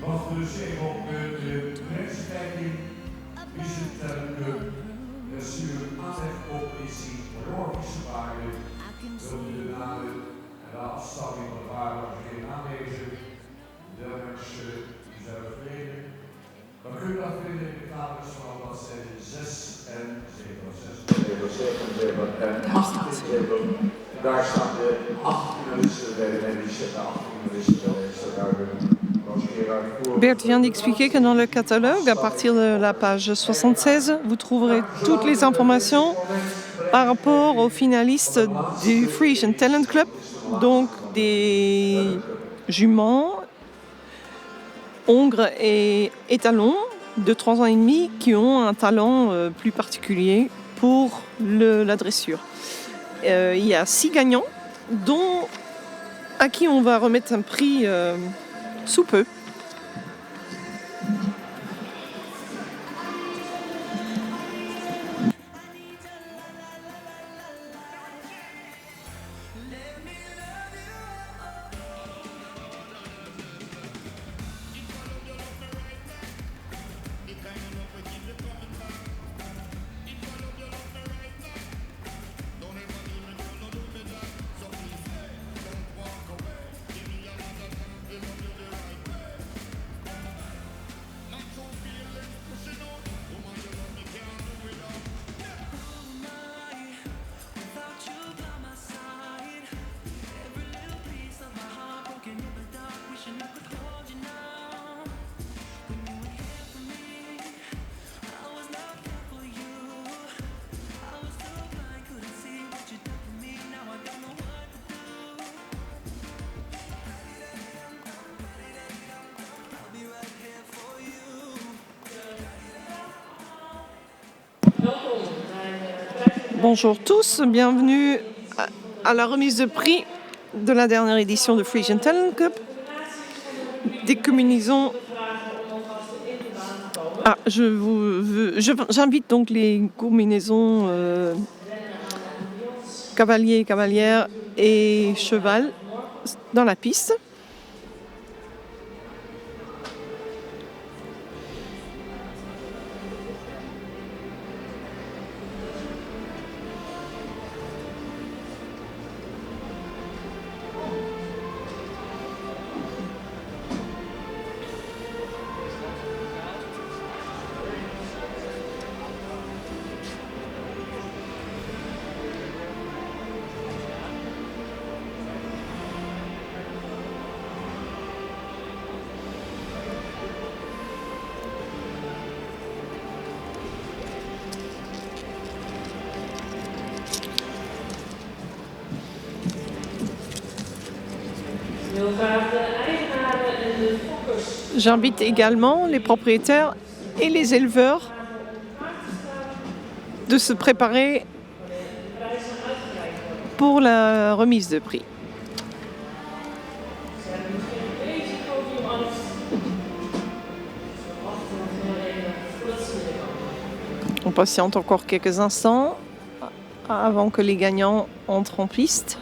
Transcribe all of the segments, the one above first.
Nog dus even op de grensverkijking is het een zuur aanhefoppositie biologische waarden, de namen en de afstamming van de waarden geen aanwezig, de mensen die zijn verleden. Dan kun je dat vinden in de kaders van bladzijden 6 en 7. En 8. Daar staan de 8 finalisten bij de medische, de 8 finalisten bij Bert vient d'expliquer que dans le catalogue, à partir de la page 76, vous trouverez toutes les informations par rapport aux finalistes du Frisian Talent Club, donc des juments, hongres et étalons de 3 ans et demi qui ont un talent plus particulier pour la dressure. Il y a 6 gagnants, dont à qui on va remettre un prix sous peu. Bonjour tous, bienvenue à la remise de prix de la dernière édition de Frisian Talent Cup. Décommunisons. J'invite donc les combinaisons cavalier, cavalière et cheval dans la piste. J'invite également les propriétaires et les éleveurs de se préparer pour la remise de prix. On patiente encore quelques instants avant que les gagnants entrent en piste.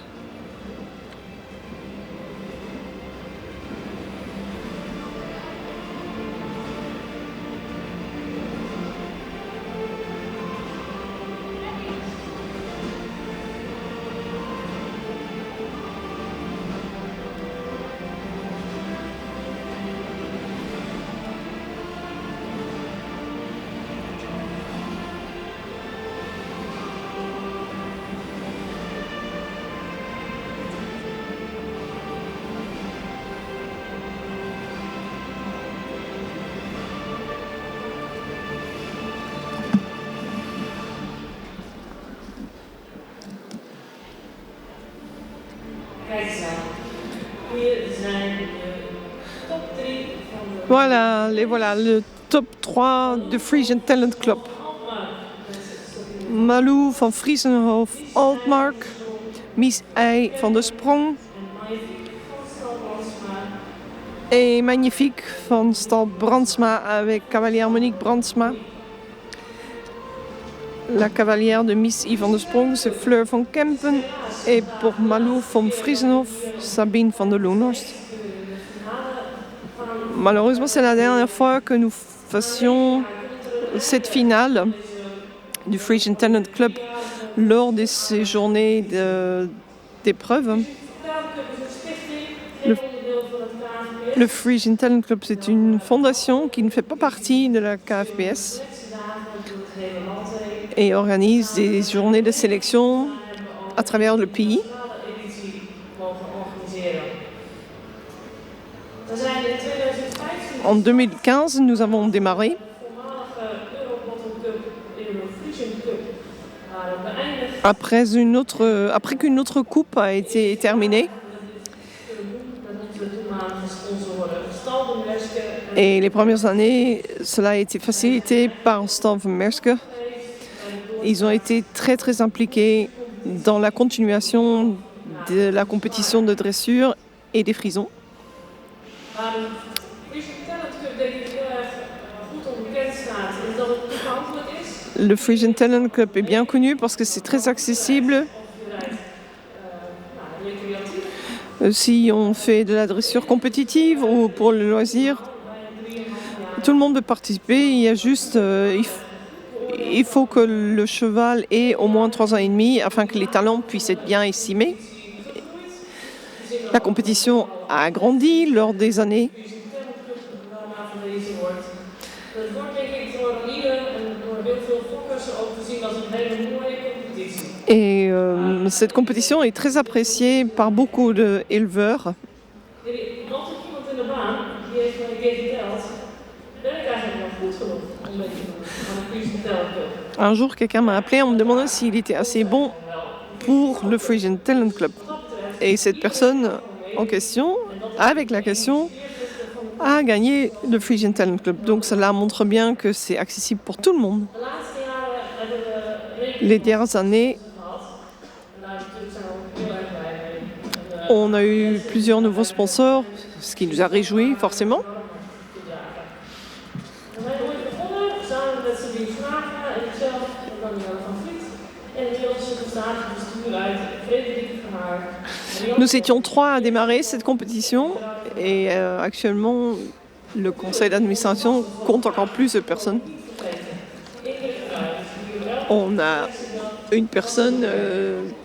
Voilà, le top 3 de Frisian Talent Club. Malou van Friesenhof Altmark, Mies Ei van der Sprong et Magnifique van Stal Brandsma avec cavalière Monique Brandsma. La cavalière de Mies I van der Sprong, c'est Fleur van Kempen. Et pour Malou van Friesenhof, Sabine van der Loonhorst. Malheureusement, c'est la dernière fois que nous fassions cette finale du Frisian Talent Club lors de ces journées d'épreuves. Le Frisian Talent Club, c'est une fondation qui ne fait pas partie de la KFPS et organise des journées de sélection à travers le pays. En 2015, nous avons démarré. Après qu'une autre coupe a été terminée. Et les premières années, cela a été facilité par Stal van Merske. Ils ont été très très impliqués dans la continuation de la compétition de dressure et des frisons. Le Frisian Talent Club est bien connu parce que c'est très accessible. Si on fait de la dressure compétitive ou pour le loisir, tout le monde peut participer. Il y a juste, il faut que le cheval ait au moins 3 ans et demi afin que les talents puissent être bien estimés. La compétition a grandi lors des années. Et cette compétition est très appréciée par beaucoup d'éleveurs. Un jour, quelqu'un m'a appelé en me demandant s'il était assez bon pour le Frisian Talent Club. Et cette personne en question, avec la question, a gagné le Frisian Talent Club. Donc cela montre bien que c'est accessible pour tout le monde. Les dernières années, on a eu plusieurs nouveaux sponsors, ce qui nous a réjouis forcément. Nous étions 3 à démarrer cette compétition et actuellement le conseil d'administration compte encore plus de personnes. On a une personne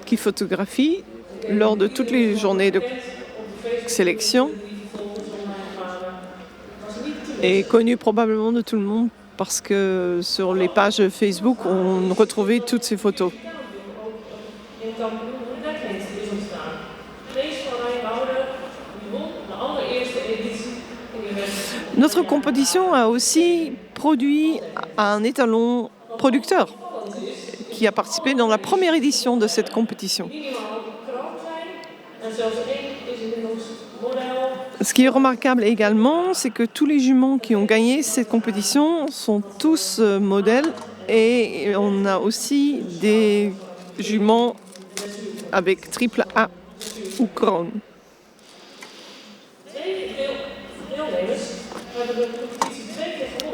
qui photographie lors de toutes les journées de sélection et connue probablement de tout le monde parce que sur les pages Facebook, on retrouvait toutes ces photos. Notre compétition a aussi produit un étalon producteur qui a participé dans la première édition de cette compétition. Ce qui est remarquable également, c'est que tous les juments qui ont gagné cette compétition sont tous modèles et on a aussi des juments avec triple A ou crown.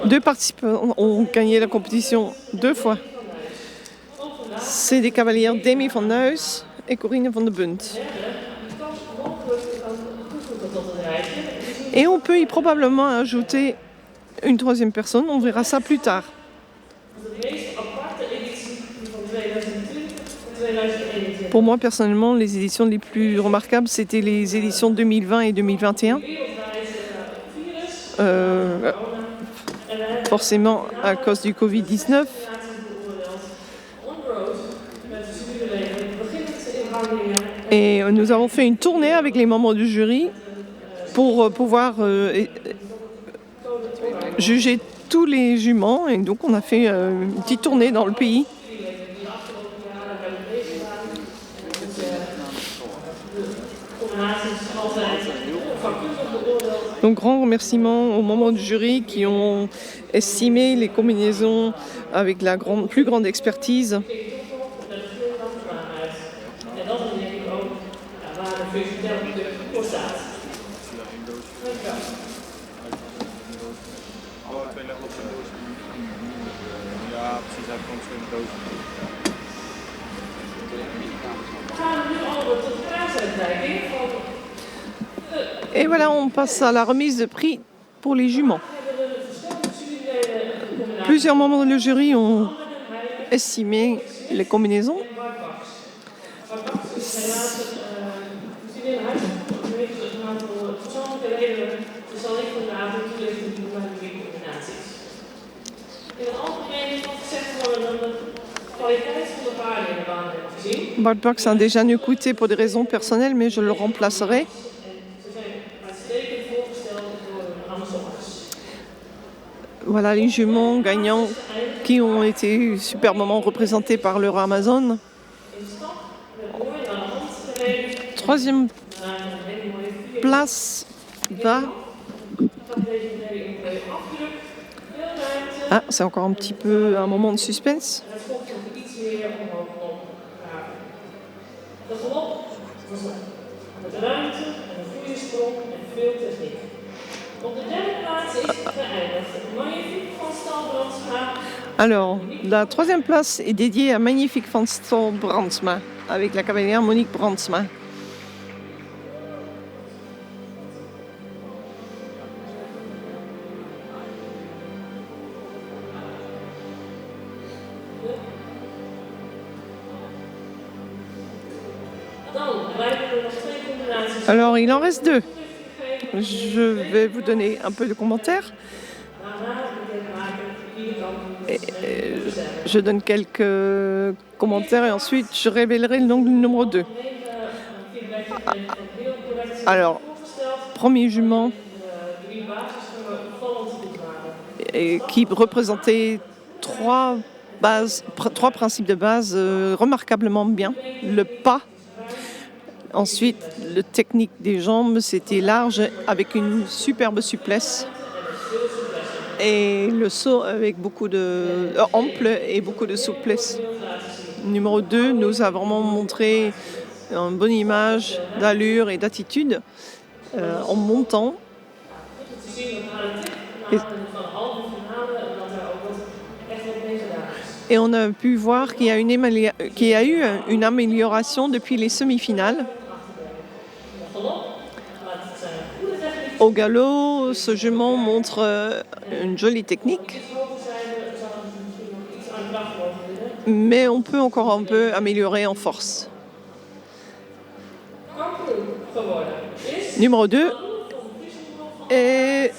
Deux participants ont gagné la compétition 2 fois. C'est des cavalières Demi van Nuys et Corine van de Bunt. Et on peut y probablement ajouter une 3e personne, on verra ça plus tard. Pour moi, personnellement, les éditions les plus remarquables, c'était les éditions 2020 et 2021. Forcément à cause du Covid-19. Et nous avons fait une tournée avec les membres du jury pour pouvoir juger tous les juments. Et donc on a fait une petite tournée dans le pays. Donc, grand remerciement aux membres du jury qui ont estimé les combinaisons avec la plus grande expertise. Et voilà, on passe à la remise de prix pour les juments. Plusieurs membres du jury ont estimé les combinaisons. Bart Box a déjà écouté pour des raisons personnelles, mais je le remplacerai. Voilà les juments gagnants qui ont été superbement représentés par leur Amazon. Troisième place va... Ah, c'est encore un petit peu un moment de suspense. Alors, la troisième place est dédiée à Magnifique van Stal Brandsma, avec la cavalière Monique Brandsma. Alors, il en reste deux. Je vais vous donner un peu de commentaires. Je donne quelques commentaires et ensuite je révélerai le nom du numéro 2. Alors, premier jument qui représentait trois principes de base remarquablement bien. Le pas. Ensuite, la technique des jambes, c'était large avec une superbe souplesse. Et le saut avec beaucoup de ample et beaucoup de souplesse. Numéro 2 nous a vraiment montré une bonne image d'allure et d'attitude en montant. Et on a pu voir qu'il y a eu une amélioration depuis les semi-finales. Au galop, ce jument montre une jolie technique, mais on peut encore un peu améliorer en force. Numéro 2 est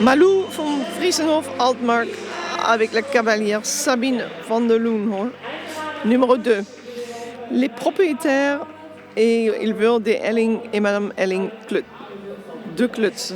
Malou van Friesenhof Altmark avec la cavalière Sabine van der Loonhoorn. Numéro 2, les propriétaires et éleveurs des Elling et Madame Elling de Klutz.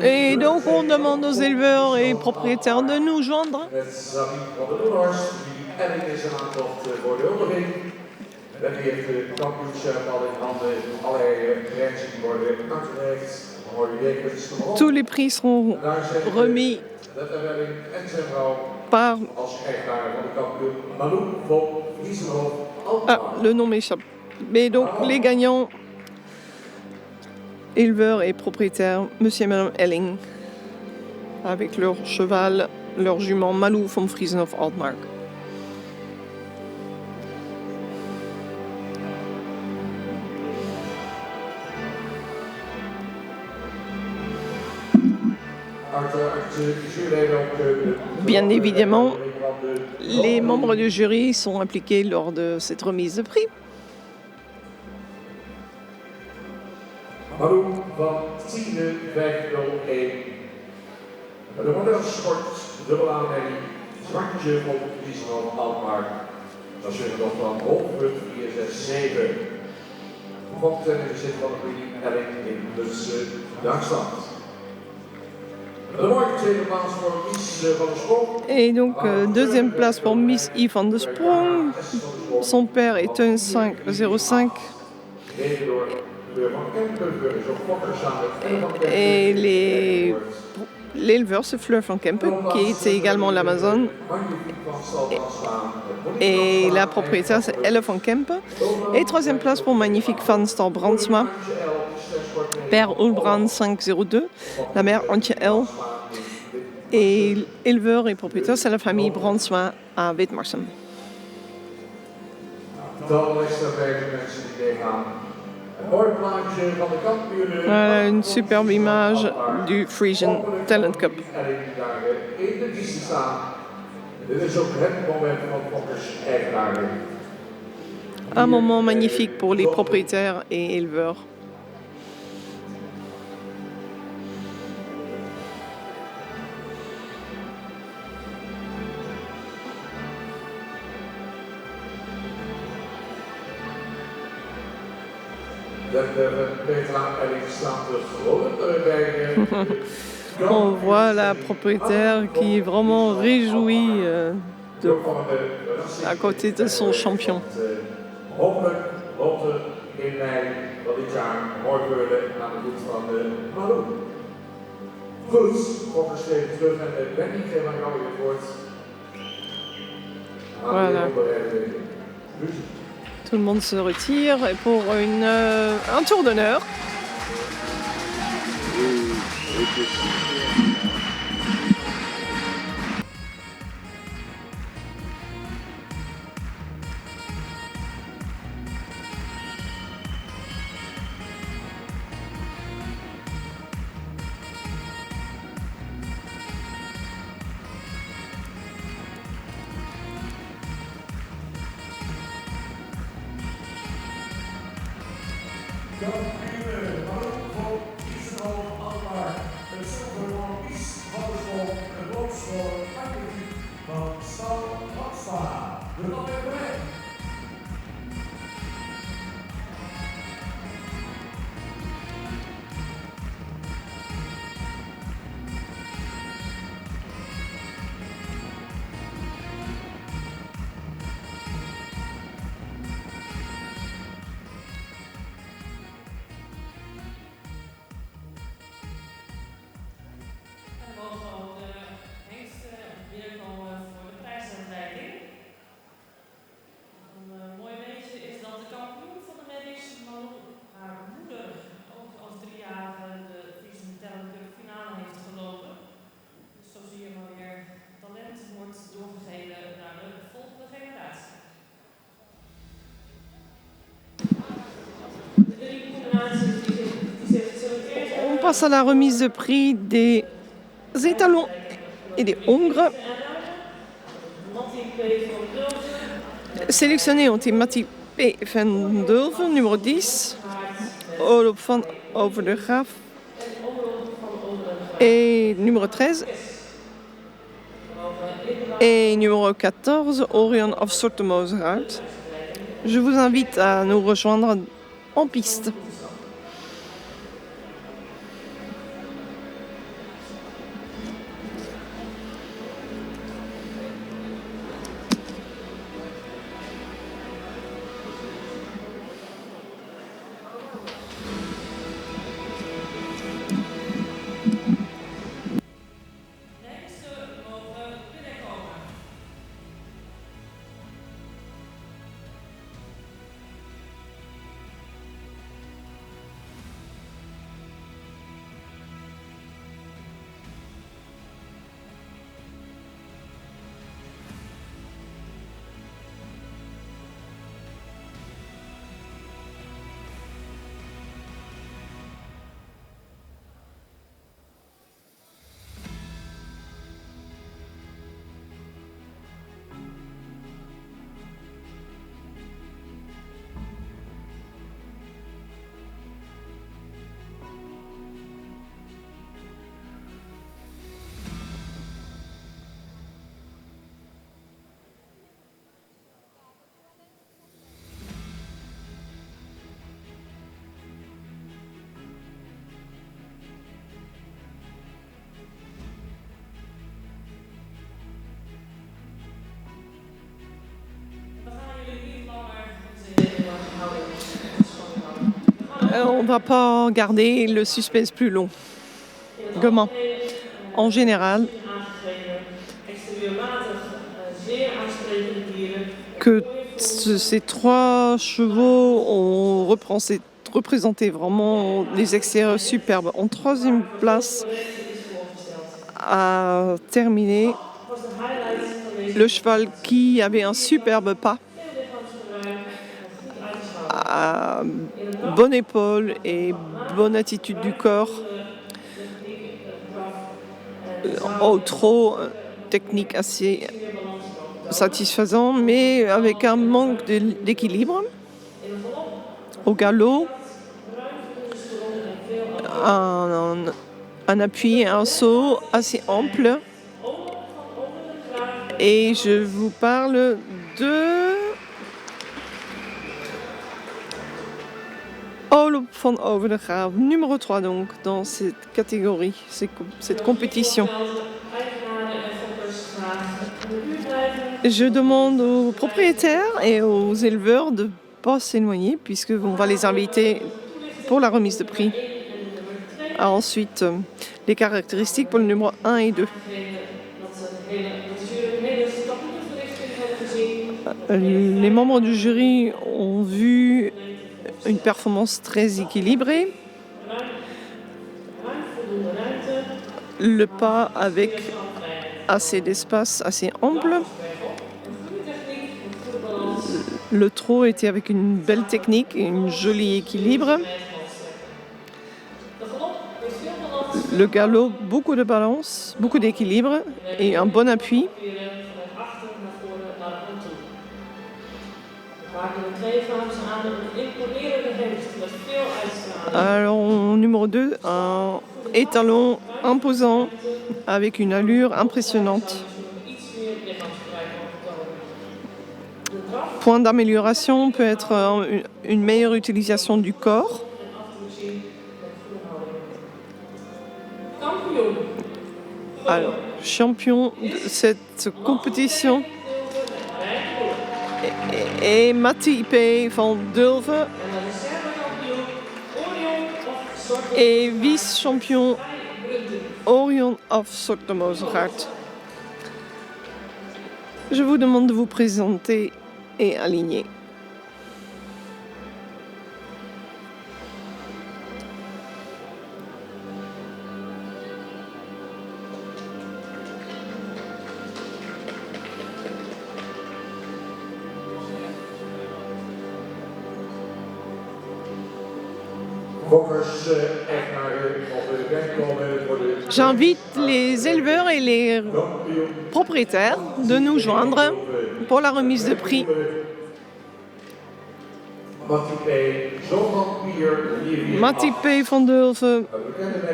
Et donc on demande aux éleveurs et propriétaires de nous joindre. Tous les prix seront remis par... Ah, le nom m'échappe. Mais donc, les gagnants, éleveurs et propriétaires, monsieur et madame Elling, avec leur cheval, leur jument Malou van Friesenhof Altmark. Bien évidemment, Les membres du jury sont impliqués lors de cette remise de prix. Malou van Tiene 501. De modelsport, dubbele aanmerking, zwartje op Friesland Alkmaar. Dat is nog van Holfut 467. Vervolgens zijn er zit van de Queen Elling in Duitsland. De mooie tweede plaats voor Mies van der Sprong. Et donc, deuxième place pour Miss Yves van der Sprong. Son père est un 505. Et l'éleveur, c'est Fleur van Kempen, qui était également l'Amazon. Et la propriétaire, c'est Elle van Kempen. Et troisième place pour Magnifique Van Star Brandsma. Père Ulbrand 502. La mère Antje L. Et éleveur et propriétaire, c'est la famille Brandsma à Witmarsum. Voilà une superbe image du Frisian Talent Cup. Un moment magnifique pour les propriétaires et éleveurs. On voit la propriétaire qui est vraiment réjouie à côté de son champion. Voilà. Tout le monde se retire pour un tour d'honneur. Kampioen Malou van Kiezenhof Alkmaar. Het zilver van Mies van der Sprong. En brons voor Magnifique van Stal Brandsma. De man in de weg. On passe à la remise de prix des étalons et des hongres. Sélectionnés ont été Mattie P. van Dulven, numéro 10, Olof van Over de Graaf et numéro 13 et numéro 14, Orion of Sortemozeraut. Je vous invite à nous rejoindre en piste. on ne va pas garder le suspense plus long. Comment? En général, que ces 3 chevaux ont représenté vraiment des extérieurs superbes. En 3e place a terminé le cheval qui avait un superbe pas, bonne épaule et bonne attitude du corps. Au trot, technique assez satisfaisant, mais avec un manque d'équilibre. Au galop, un appui et un saut assez ample. Et je vous parle de Olof van Overdegraaf, numéro 3 donc, dans cette catégorie, cette compétition. Je demande aux propriétaires et aux éleveurs de ne pas s'éloigner, puisqu'on va les inviter pour la remise de prix. Ensuite, les caractéristiques pour le numéro 1 et 2. Les membres du jury ont vu une performance très équilibrée. Le pas avec assez d'espace, assez ample. Le trot était avec une belle technique et un joli équilibre. Le galop, beaucoup de balance, beaucoup d'équilibre et un bon appui. Alors, numéro 2, un étalon imposant avec une allure impressionnante. Point d'amélioration peut être une meilleure utilisation du corps. Alors, champion de cette compétition est Mathieu van Dulven et vice-champion Orion of Sotomosegaard. Je vous demande de vous présenter et aligner. J'invite les éleveurs et les propriétaires de nous joindre pour la remise de prix. Mathieu van Dulven,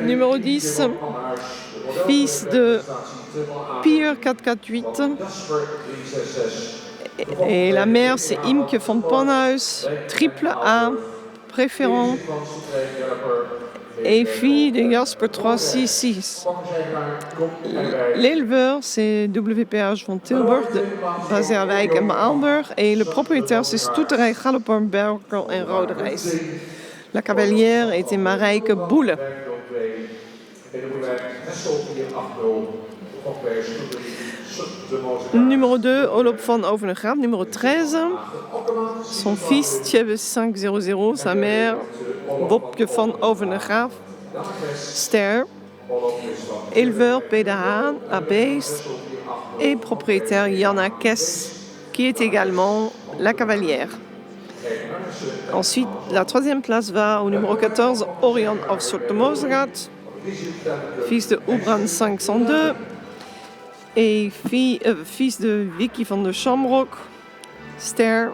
numéro 10, fils de Pier 448. Et la mère, c'est Imke van Panhuis, triple A, préférant. Et fille de Jasper 366. L'éleveur, c'est WPH van Tilburg, basé à Wijk en Baalburg. Et le propriétaire, c'est Stoeterij Galopper, Berkel en Roderijs. La cavalière était Marijke Boele. Numéro 2, Olof van Overdegraaf. Numéro 13, son fils Thieves 500, sa mère Bobke van Overdegraaf. Ster, éleveur PDH à Beest et propriétaire Janna Kess, qui est également la cavalière. Ensuite, la 3e place va au numéro 14, Orion of Sotomosegaard, fils de Oubran 502 et fils de Vicky van der Shamrock, Ster,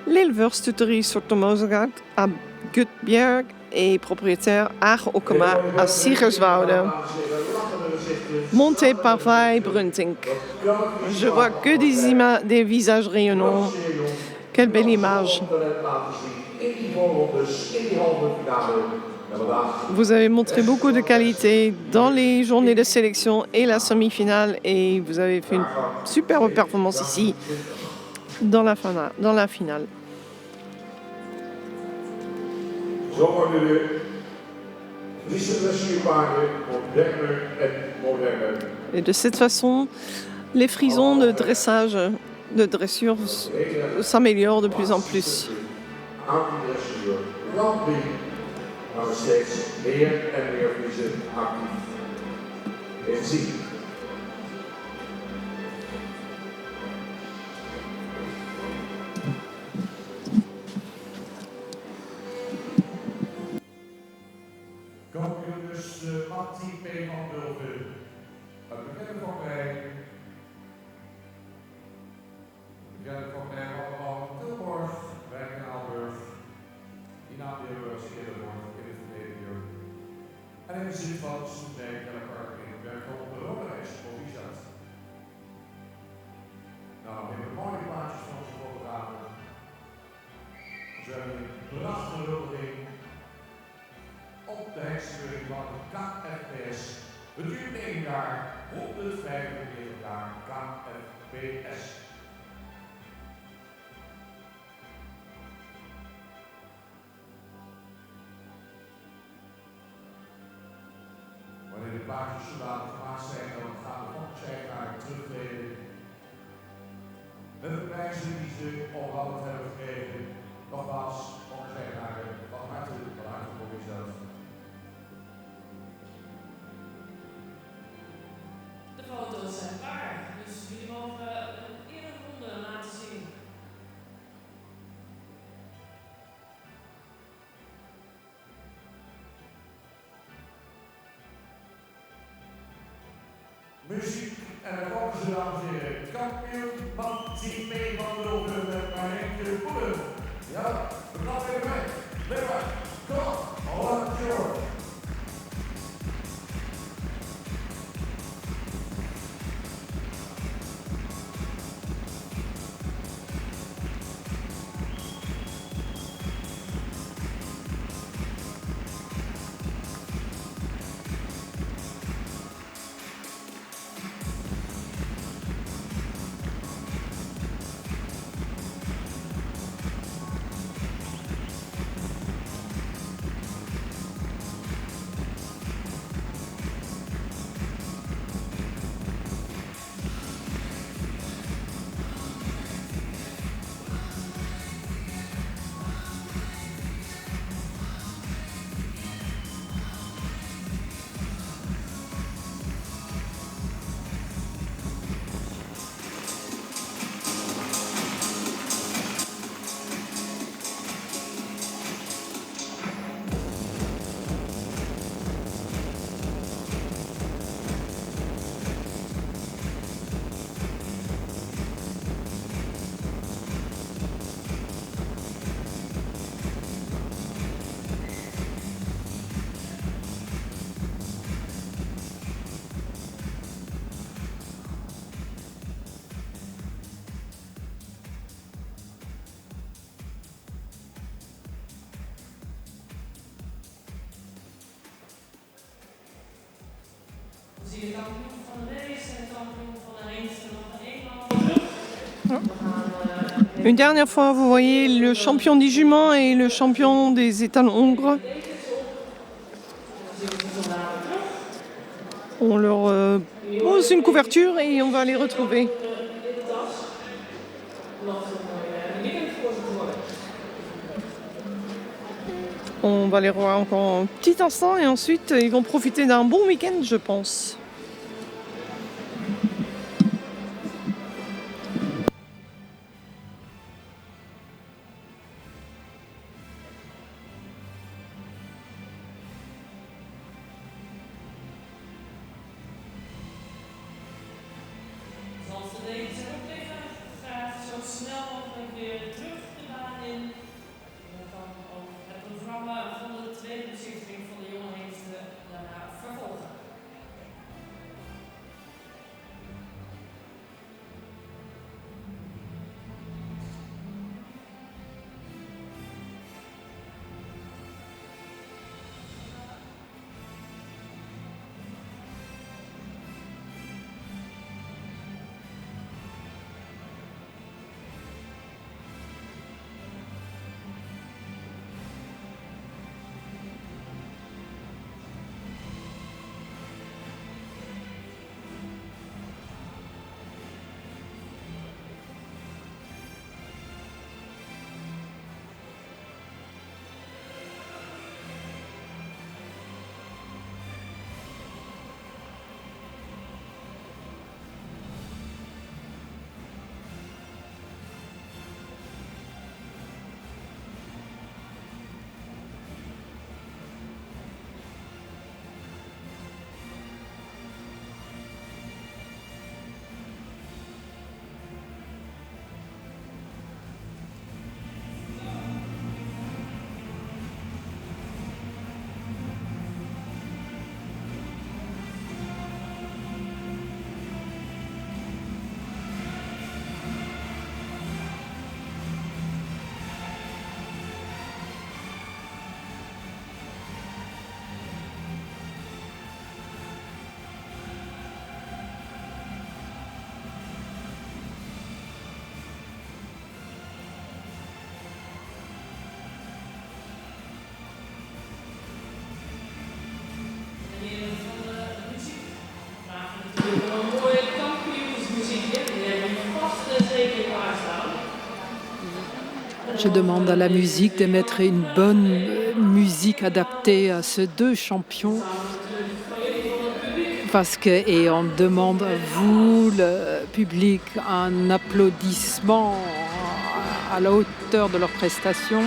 l'éleveur Stoeterij Sotomosegaard à Gutbjerg et propriétaire Aag Okema à Siegerswoude, monté par Vai Bruntink. Je vois que des visages rayonnants. Quelle belle image. Vous avez montré beaucoup de qualité dans les journées de sélection et la semi-finale et vous avez fait une superbe performance ici dans la finale. Zo worden de Friese dressuurpaarden moderner en moderner. Et de cette façon, les frisons de dressage, de dressure s'améliorent de plus en plus. Antidressuur rugby, maar steeds meer en meer Friesen actief. En zie. Kampioen dus Matti P. van Bulten. Een bekende van mij. Bekende van mij allemaal Tilborg, Wijk en Aalburg. Die naam die hebben we eens eerder gehoord in het verleden uur. En in de zin van Soendijk en elkaar in Berkel op de Roderijs, Proficiat. Nou, we hebben mooie plaatjes van onze fotografen. Dus we hebben een prachtige huldiging op de heksenrug van het KFPS. Het duurt 1 jaar, 145 jaar KFPS. Wanneer de paardjes zodanig gemaakt zijn, dan gaan de volkseigenaren terugtreden. Met de prijzen die ze onhoudend hebben gekregen. Nogmaals, volkseigenaren, van harte voor jezelf. De foto's zijn klaar, dus jullie mogen een eerdere ronde laten zien. Muziek en dan komen ze, dames en heren, kampioen Matti P. van Bulten met Marijnke Poelen. Ja, we gaan weer mee. Lekker, kom, all on shore. We zien de kampioen van de race en de kampioen van de hengsten nog een eenmaal. Une dernière fois, vous voyez le champion du jument et le champion des étalons hongres. On leur pose une couverture et on va les retrouver. On va les revoir encore un petit instant et ensuite ils vont profiter d'un bon week-end, je pense. Zoals de leden zijn ook even graag zo snel mogelijk weer terug de baan in. En dan ook het programma van de tweede bezichtiging van de jonge hengsten daarna vervolgen. Je demande à la musique de mettre une bonne musique adaptée à ces deux champions. Et on demande à vous, le public, un applaudissement à la hauteur de leur prestation.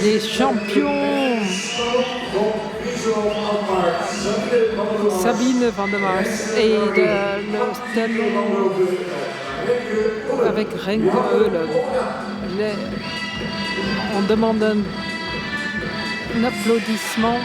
Les champions Sabine van der Mars et le stello avec Renke Eulen. On demande un applaudissement.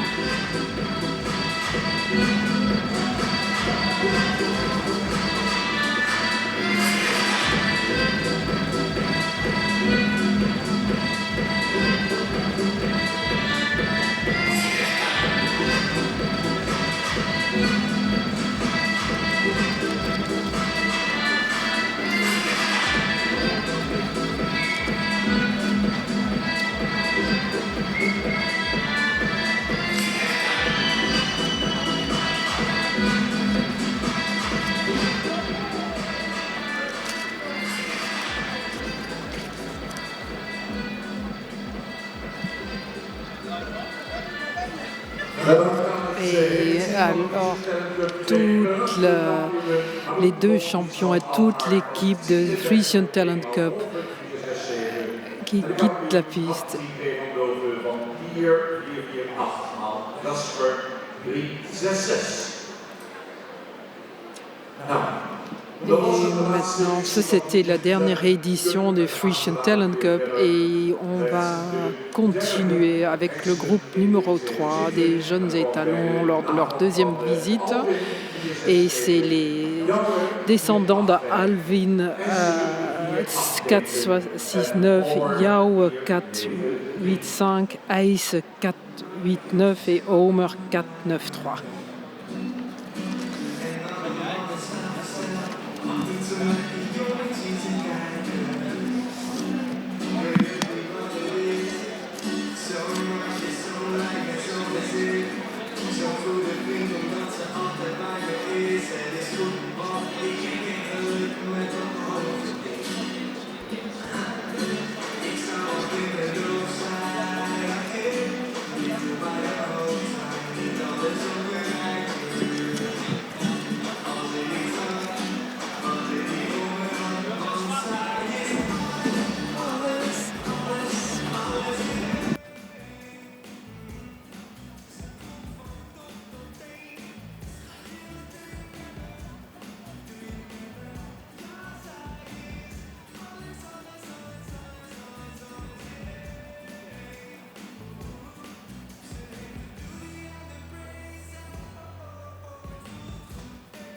Et alors, les deux champions et toute l'équipe de Frisian Talent Cup qui quittent la piste. Et maintenant, c'était la dernière édition de Frisian Talent Cup et on va continuer avec le groupe numéro 3 des jeunes étalons lors de leur deuxième visite. Et c'est les descendants d'Alvin 469, Yao 485, Ace 489 et Homer 493.